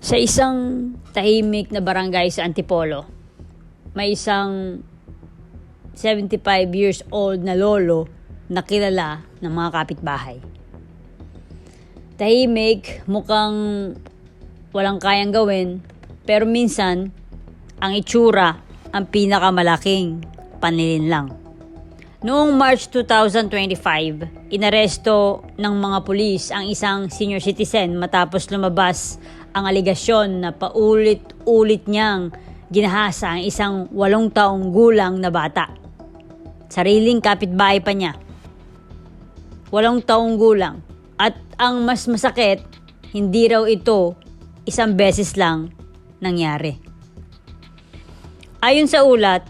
Sa isang tahimik na barangay sa Antipolo, may isang 75 years old na lolo na kilala ng mga kapitbahay. Tahimik, mukhang walang kayang gawin, pero minsan ang itsura ang pinakamalaking panlilinlang. Noong March 2025, inaresto ng mga pulis ang isang senior citizen matapos lumabas ang aligasyon na paulit-ulit niyang ginahasa ang isang 8 taong gulang na bata. Sariling kapitbahay pa niya. 8 taong gulang. At ang mas masakit, hindi raw ito isang beses lang nangyari. Ayon sa ulat,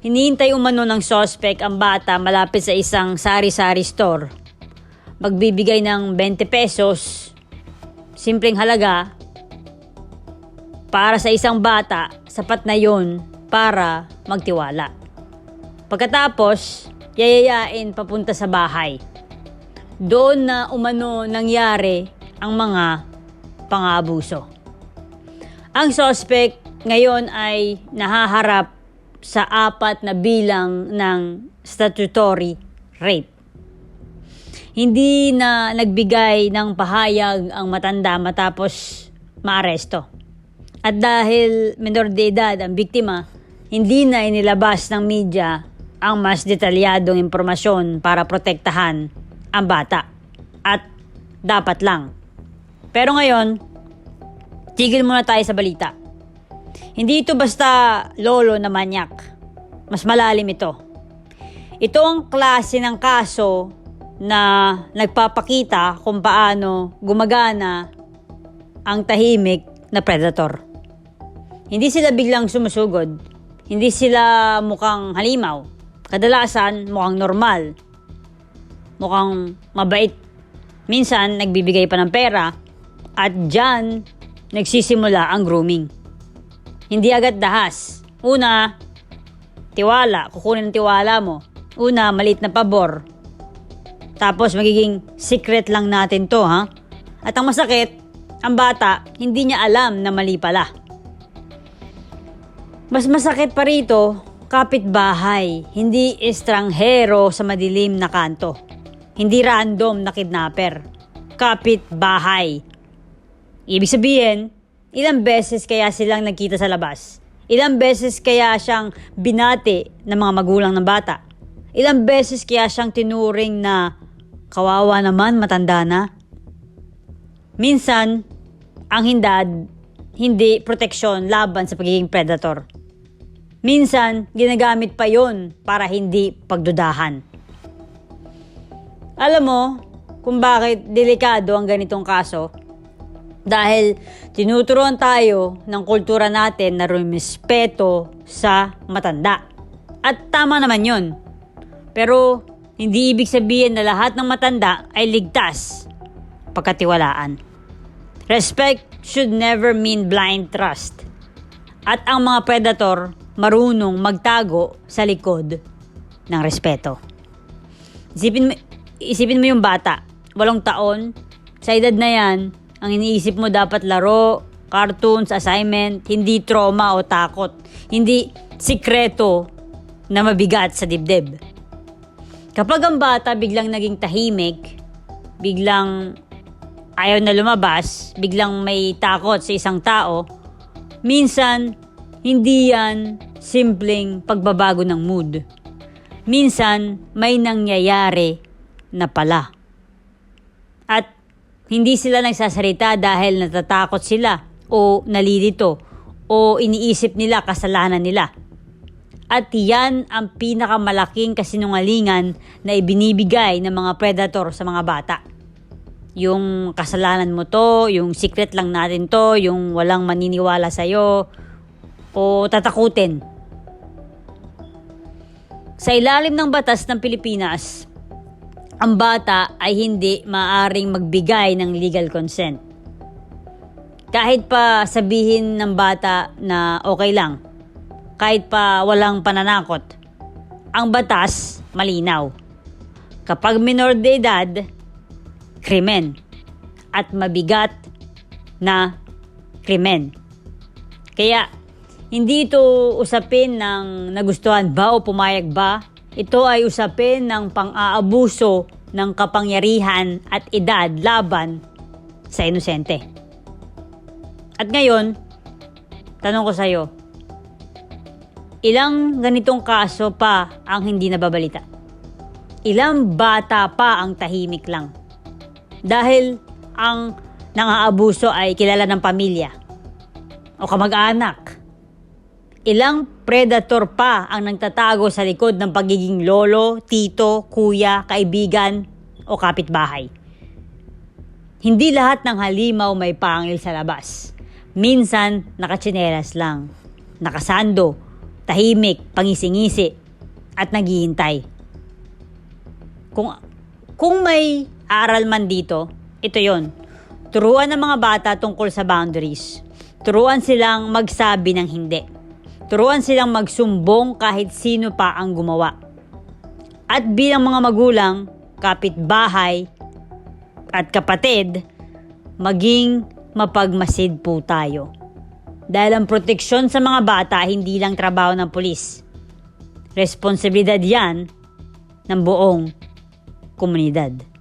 hinihintay umano ng suspect ang bata malapit sa isang sari-sari store. Magbibigay ng 20 pesos, simpleng halaga, para sa isang bata, sapat na yon para magtiwala. Pagkatapos, yayayain papunta sa bahay. Doon na umano nangyari ang mga pang-aabuso. Ang suspect ngayon ay nahaharap sa 4 na bilang ng statutory rape. Hindi na nagbigay ng pahayag ang matanda matapos maaresto. At dahil menor de edad ang biktima, hindi na inilabas ng media ang mas detalyadong impormasyon para protektahan ang bata. At dapat lang. Pero ngayon, tigil muna tayo sa balita. Hindi ito basta lolo na manyak. Mas malalim ito. Ito ang klase ng kaso na nagpapakita kung paano gumagana ang tahimik na predator. Hindi sila biglang sumusugod. Hindi sila mukhang halimaw. Kadalasan mukhang normal. Mukhang mabait. Minsan nagbibigay pa ng pera. At dyan nagsisimula ang grooming. Hindi agad dahas. Una, tiwala. Kukunin ang tiwala mo. Una, maliit na pabor. Tapos magiging secret lang natin to, ha? At ang masakit, ang bata, hindi niya alam na mali pala. Mas masakit pa rito, kapitbahay, hindi estranghero sa madilim na kanto. Hindi random na kidnapper. Kapitbahay. Ibig sabihin, ilang beses kaya silang nagkita sa labas? Ilang beses kaya siyang binati ng mga magulang ng bata? Ilang beses kaya siyang tinuring na kawawa naman, matanda na? Minsan, ang hindi proteksyon laban sa pagiging predator. Minsan, ginagamit pa yon para hindi pagdudahan. Alam mo kung bakit delikado ang ganitong kaso? Dahil tinuturuan tayo ng kultura natin na rumispeto sa matanda. At tama naman yon. Pero hindi ibig sabihin na lahat ng matanda ay ligtas pagkatiwalaan. Respect should never mean blind trust. At ang mga predator marunong magtago sa likod ng respeto. Isipin mo yung bata, 8 taon, sa edad na yan, ang iniisip mo dapat laro, cartoons, assignment, hindi trauma o takot, hindi sikreto na mabigat sa dibdib. Kapag ang bata biglang naging tahimik, biglang ayaw na lumabas, biglang may takot sa isang tao, minsan hindi yan simpleng pagbabago ng mood. Minsan may nangyayari na pala. At hindi sila nagsasalita dahil natatakot sila o nalilito o iniisip nila kasalanan nila. At yan ang pinakamalaking kasinungalingan na ibinibigay ng mga predator sa mga bata. Yung kasalanan mo to, yung secret lang natin to, yung walang maniniwala sa'yo, o tatakutin. Sa ilalim ng batas ng Pilipinas, ang bata ay hindi maaaring magbigay ng legal consent. Kahit pa sabihin ng bata na okay lang, kahit pa walang pananakot, ang batas malinaw. Kapag minor de edad, krimen at mabigat na krimen. Kaya, hindi ito usapin ng nagustuhan ba o pumayag ba. Ito ay usapin ng pang-aabuso ng kapangyarihan at edad laban sa inosente. At ngayon, tanong ko sa'yo, ilang ganitong kaso pa ang hindi nababalita? Ilang bata pa ang tahimik lang? Dahil ang nang-aabuso ay kilala ng pamilya o kamag-anak. Ilang predator pa ang nagtatago sa likod ng pagiging lolo, tito, kuya, kaibigan o kapitbahay. Hindi lahat ng halimaw may pangil sa labas. Minsan, nakatsinelas lang, nakasando, tahimik, pangisingisi, at naghihintay. Kung may aral man dito, ito yon. Turuan ng mga bata tungkol sa boundaries. Turuan silang magsabi ng hindi. Turuan silang magsumbong kahit sino pa ang gumawa. At bilang mga magulang, kapitbahay, at kapatid, maging mapagmasid po tayo. Dahil ang proteksyon sa mga bata hindi lang trabaho ng pulis. Responsibilidad yan ng buong komunidad.